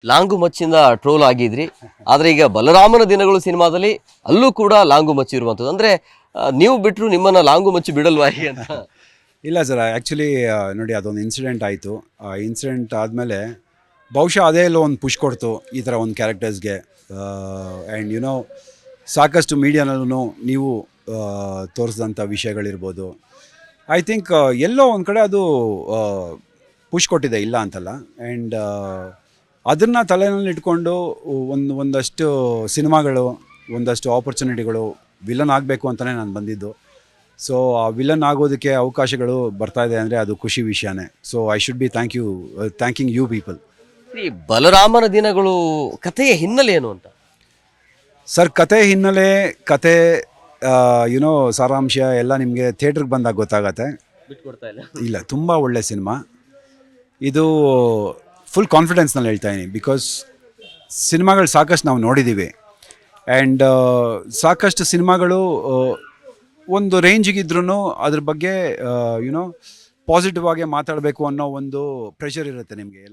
Long ಮಚ್ಚಿಂದ troll ಆಗಿದ್ರಿ, ಆದ್ರೆ ಈಗ ಬಲರಾಮನ ದಿನಗಳು ಸಿನಿಮಾದಲ್ಲಿ ಅಲ್ಲೂ ಕೂಡ ಲಾಂಗು ಮಚ್ಚಿ ಇರುವಂಥದ್ದು. ಅಂದ್ರೆ ನೀವು ಬಿಟ್ಟರು ನಿಮ್ಮನ್ನ ಲಾಂಗು ಮಚ್ಚಿ ಬಿಡಲ್ವಾ ಅಂತ? ಇಲ್ಲ ಸರ್, ಆ್ಯಕ್ಚುಲಿ ನೋಡಿ ಅದೊಂದು ಇನ್ಸಿಡೆಂಟ್ ಆಯಿತು. ಆ ಇನ್ಸಿಡೆಂಟ್ ಆದಮೇಲೆ ಬಹುಶಃ ಅದೇ ಎಲ್ಲೋ ಒಂದು ಪುಷ್ ಕೊಡ್ತು ಈ ಥರ ಒಂದು ಕ್ಯಾರೆಕ್ಟರ್ಸ್ಗೆ. ಆ್ಯಂಡ್ ಯುನೋ ಸಾಕಷ್ಟು ಮೀಡಿಯಾನಲ್ಲೂ ನೀವು ತೋರಿಸಿದಂಥ ವಿಷಯಗಳಿರ್ಬೋದು. ಐ ಥಿಂಕ್ ಎಲ್ಲೋ ಒಂದು ಕಡೆ ಅದು ಪುಷ್ ಕೊಟ್ಟಿದೆ, ಇಲ್ಲ ಅಂತಲ್ಲ. ಆ್ಯಂಡ್ ಅದನ್ನು ತಲೆಯಲ್ಲಿ ಇಟ್ಕೊಂಡು ಒಂದಷ್ಟು ಸಿನಿಮಾಗಳು, ಒಂದಷ್ಟು ಆಪರ್ಚುನಿಟಿಗಳು ವಿಲನ್ ಆಗಬೇಕು ಅಂತಲೇ ನಾನು ಬಂದಿದ್ದು. ಸೊ ಆ ವಿಲನ್ ಆಗೋದಕ್ಕೆ ಅವಕಾಶಗಳು ಬರ್ತಾ ಇದೆ ಅಂದರೆ ಅದು ಖುಷಿ ವಿಷಯನೇ. So I should be thanking you people. ಈ ಬಲರಾಮನ ದಿನಗಳು ಕಥೆಯ ಹಿನ್ನೆಲೆ ಏನು ಅಂತ? ಸರ್, ಕತೆ ಯುನೋ ಸಾರಾಂಶ ಎಲ್ಲ ನಿಮಗೆ ಥಿಯೇಟ್ರಿಗೆ ಬಂದಾಗ ಗೊತ್ತಾಗತ್ತೆ. ಇಲ್ಲ, ತುಂಬ ಒಳ್ಳೆ ಸಿನಿಮಾ ಇದು. ಫುಲ್ ಕಾನ್ಫಿಡೆನ್ಸ್ನಲ್ಲಿ ಹೇಳ್ತಾ ಇದ್ದೀನಿ, ಬಿಕಾಸ್ ಸಿನಿಮಾಗಳು ಸಾಕಷ್ಟು ನಾವು ನೋಡಿದ್ದೀವಿ. ಆ್ಯಂಡ್ ಸಾಕಷ್ಟು ಸಿನಿಮಾಗಳು ಒಂದು ರೇಂಜಿಗಿದ್ರೂ ಅದ್ರ ಬಗ್ಗೆ ಯುನೋ ಪಾಸಿಟಿವ್ ಆಗಿ ಮಾತಾಡಬೇಕು ಅನ್ನೋ ಒಂದು ಪ್ರೆಷರ್ ಇರುತ್ತೆ ನಿಮಗೆ.